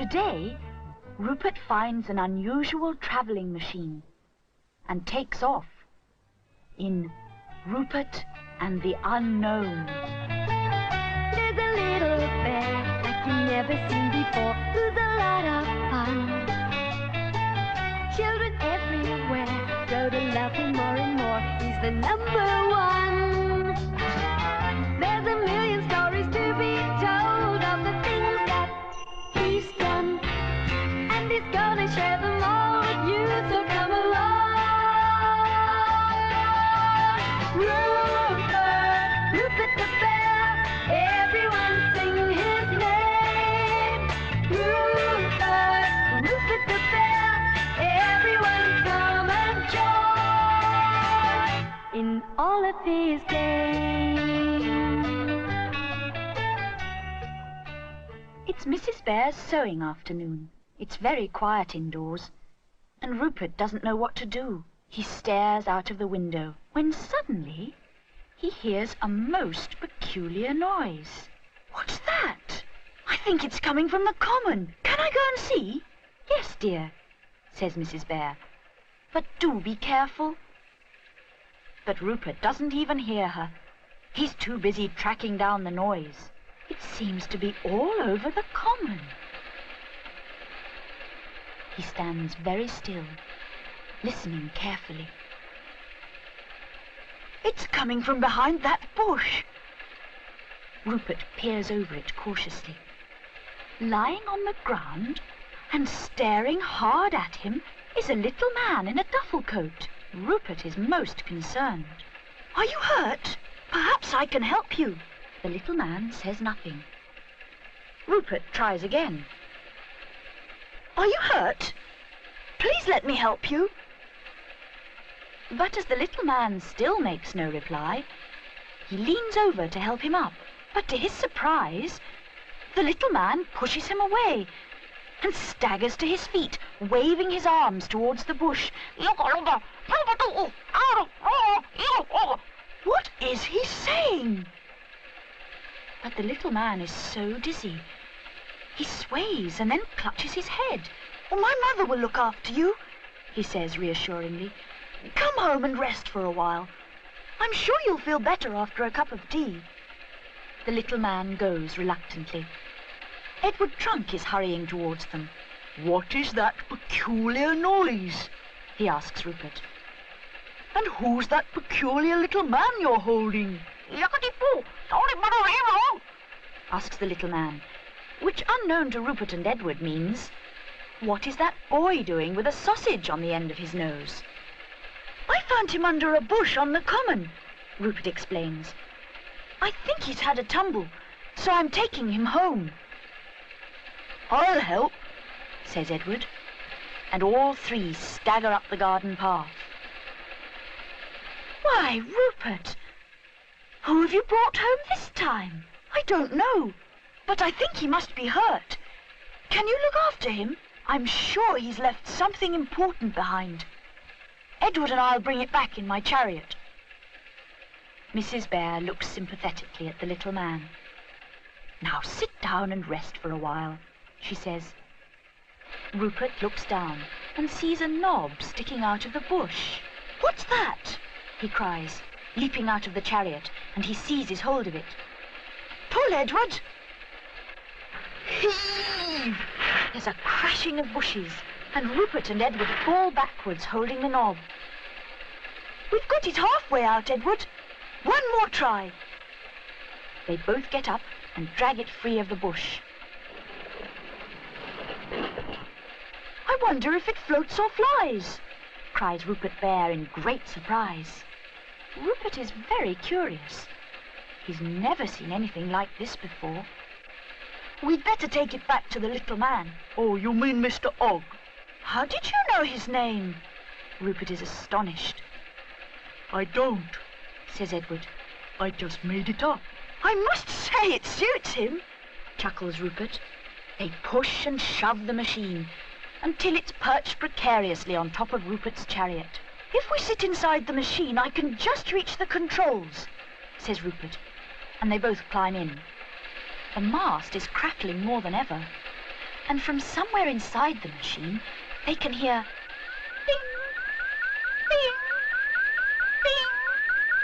Today, Rupert finds an unusual traveling machine and takes off in Rupert and the Unknown. There's a little bear like you've never seen before, who's a lot of fun. Children everywhere grow to love him more and more. He's the number one. There's a million stories to be told of the things that he's done, and he's gonna share them all with you, so come along. Rupert, Rupert the bear, everyone sing his name. Rupert, Rupert the bear, everyone come and join in all of his games. It's Mrs. Bear's sewing afternoon. It's very quiet indoors, and Rupert doesn't know what to do. He stares out of the window when suddenly he hears a most peculiar noise. What's that? I think it's coming from the common. Can I go and see? Yes, dear, says Mrs. Bear. But do be careful. But Rupert doesn't even hear her. He's too busy tracking down the noise. It seems to be all over the common. He stands very still, listening carefully. It's coming from behind that bush. Rupert peers over it cautiously. Lying on the ground and staring hard at him is a little man in a duffel coat. Rupert is most concerned. Are you hurt? Perhaps I can help you. The little man says nothing. Rupert tries again. Are you hurt? Please let me help you. But as the little man still makes no reply, he leans over to help him up. But to his surprise, the little man pushes him away and staggers to his feet, waving his arms towards the bush. What is he saying? But the little man is so dizzy. He sways and then clutches his head. Oh, my mother will look after you, he says reassuringly. Come home and rest for a while. I'm sure you'll feel better after a cup of tea. The little man goes reluctantly. Edward Trunk is hurrying towards them. What is that peculiar noise? He asks Rupert. And who's that peculiar little man you're holding? Asks the little man, which unknown to Rupert and Edward means, what is that boy doing with a sausage on the end of his nose? I found him under a bush on the common, Rupert explains. I think he's had a tumble, so I'm taking him home. I'll help, says Edward, and all three stagger up the garden path. Why, Rupert, who have you brought home this time? I don't know, but I think he must be hurt. Can you look after him? I'm sure he's left something important behind. Edward and I'll bring it back in my chariot. Mrs. Bear looks sympathetically at the little man. Now sit down and rest for a while, she says. Rupert looks down and sees a knob sticking out of the bush. What's that? He cries, leaping out of the chariot, and he seizes hold of it. Pull, Edward! Heave! There's a crashing of bushes, and Rupert and Edward fall backwards, holding the knob. We've got it halfway out, Edward. One more try. They both get up and drag it free of the bush. I wonder if it floats or flies, cries Rupert Bear in great surprise. Rupert is very curious. He's never seen anything like this before. We'd better take it back to the little man. Oh, you mean Mr. Ogg? How did you know his name? Rupert is astonished. I don't, says Edward. I just made it up. I must say it suits him, chuckles Rupert. They push and shove the machine until it's perched precariously on top of Rupert's chariot. If we sit inside the machine, I can just reach the controls, says Rupert, and they both climb in. The mast is crackling more than ever, And from somewhere inside the machine, they can hear ding, ding, ding.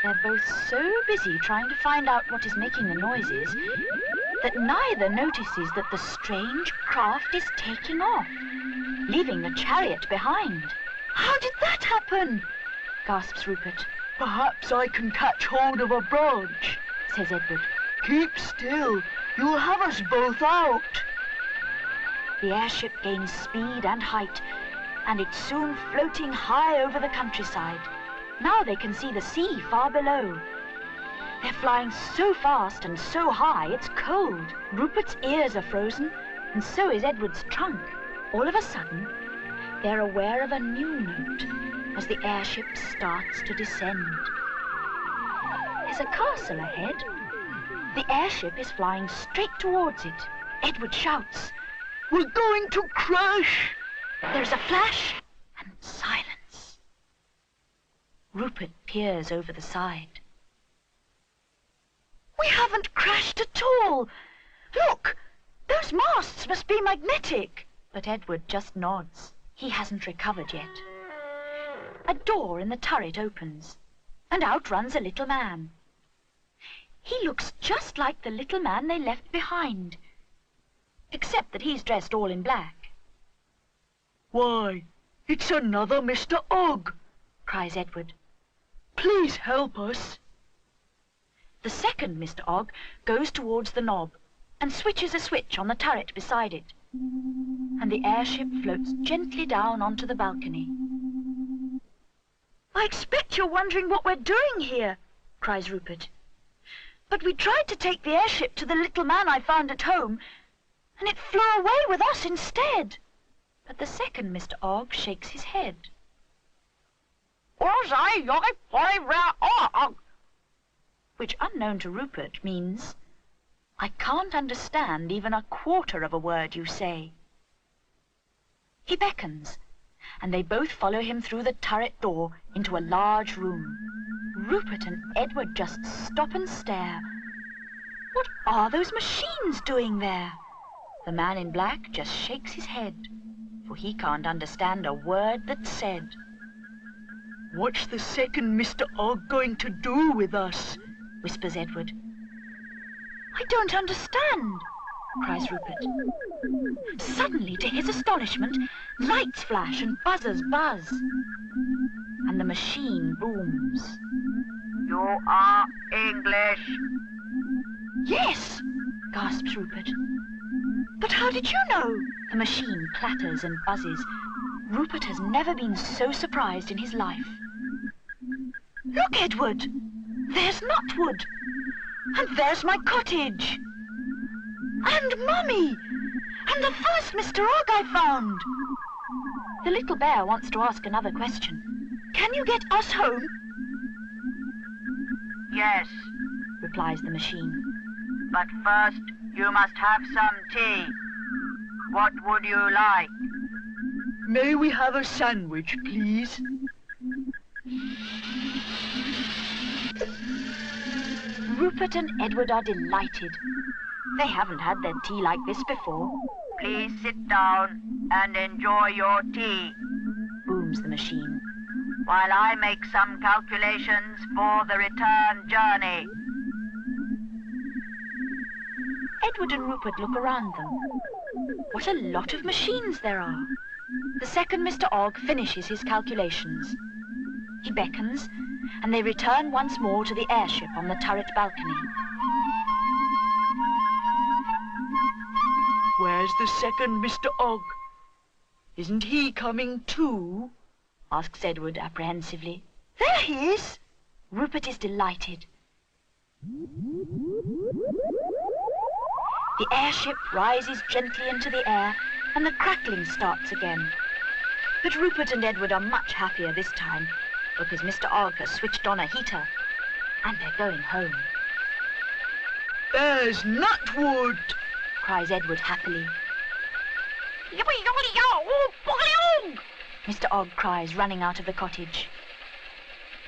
They're both so busy trying to find out what is making the noises that neither notices that the strange craft is taking off, leaving the chariot behind. How did that happen? Gasps Rupert. Perhaps I can catch hold of a branch, Says Edward. Keep still, you'll have us both out. The airship gains speed and height, and it's soon floating high over the countryside. Now they can see the sea far below. They're flying so fast and so high, it's cold. Rupert's ears are frozen, and so is Edward's trunk. All of a sudden, they're aware of a new note as the airship starts to descend. There's a castle ahead. The airship is flying straight towards it. Edward shouts, We're going to crash! There's a flash and silence. Rupert peers over the side. We haven't crashed at all. Look, those masts must be magnetic. But Edward just nods. He hasn't recovered yet. A door in the turret opens, and out runs a little man. He looks just like the little man they left behind, except that he's dressed all in black. Why, it's another Mr. Ogg, Cries Edward. Please help us. The second Mr. Ogg goes towards the knob and switches a switch on the turret beside it, and the airship floats gently down onto the balcony. I expect you're wondering what we're doing here, cries Rupert. But we tried to take the airship to the little man I found at home, and it flew away with us instead. But the second Mr. Ogg shakes his head. Which, unknown to Rupert, means, I can't understand even a quarter of a word you say. He beckons, and they both follow him through the turret door into a large room. Rupert and Edward just stop and stare. What are those machines doing there? The man in black just shakes his head, for he can't understand a word that's said. What's the second Mr. Ogg going to do with us? Whispers Edward. I don't understand, cries Rupert. Suddenly, to his astonishment, lights flash and buzzers buzz, and the machine booms. You are English. Yes, gasps Rupert. But how did you know? The machine clatters and buzzes. Rupert has never been so surprised in his life. Look, Edward, there's Nutwood, and there's my cottage, and Mummy, and the first Mr. Ogg I found. The little bear wants to ask another question. Can you get us home? Yes, Replies the machine. but first you must have some tea. What would you like? May we have a sandwich, please? Rupert and Edward are delighted. They haven't had their tea like this before. Please sit down and enjoy your tea, Booms the machine. while I make some calculations for the return journey. Edward and Rupert look around them. What a lot of machines there are. The second Mr. Ogg finishes his calculations. He beckons, and they return once more to the airship on the turret balcony. Where's the second Mr. Ogg? Isn't he coming too? Asks Edward apprehensively. There he is! Rupert is delighted. The airship rises gently into the air, and the crackling starts again. But Rupert and Edward are much happier this time, because Mr. Ogg has switched on a heater, and they're going home. There's Nutwood! Cries Edward happily. Mr. Ogg cries, running out of the cottage.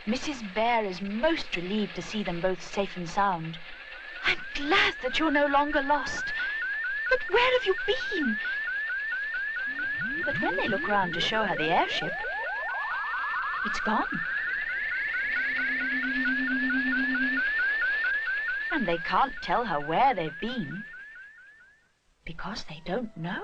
Mrs. Bear is most relieved to see them both safe and sound. I'm glad that you're no longer lost. But where have you been? But when they look round to show her the airship, it's gone. And they can't tell her where they've been, because they don't know.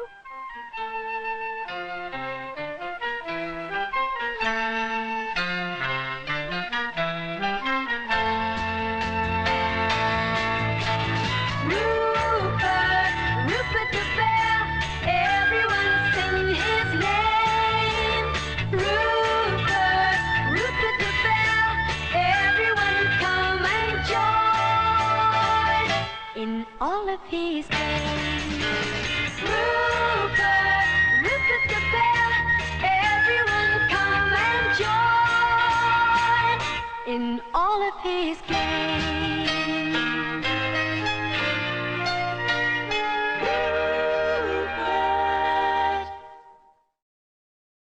All of his games. Rupert, Rupert the bear, everyone come and join in all of his games.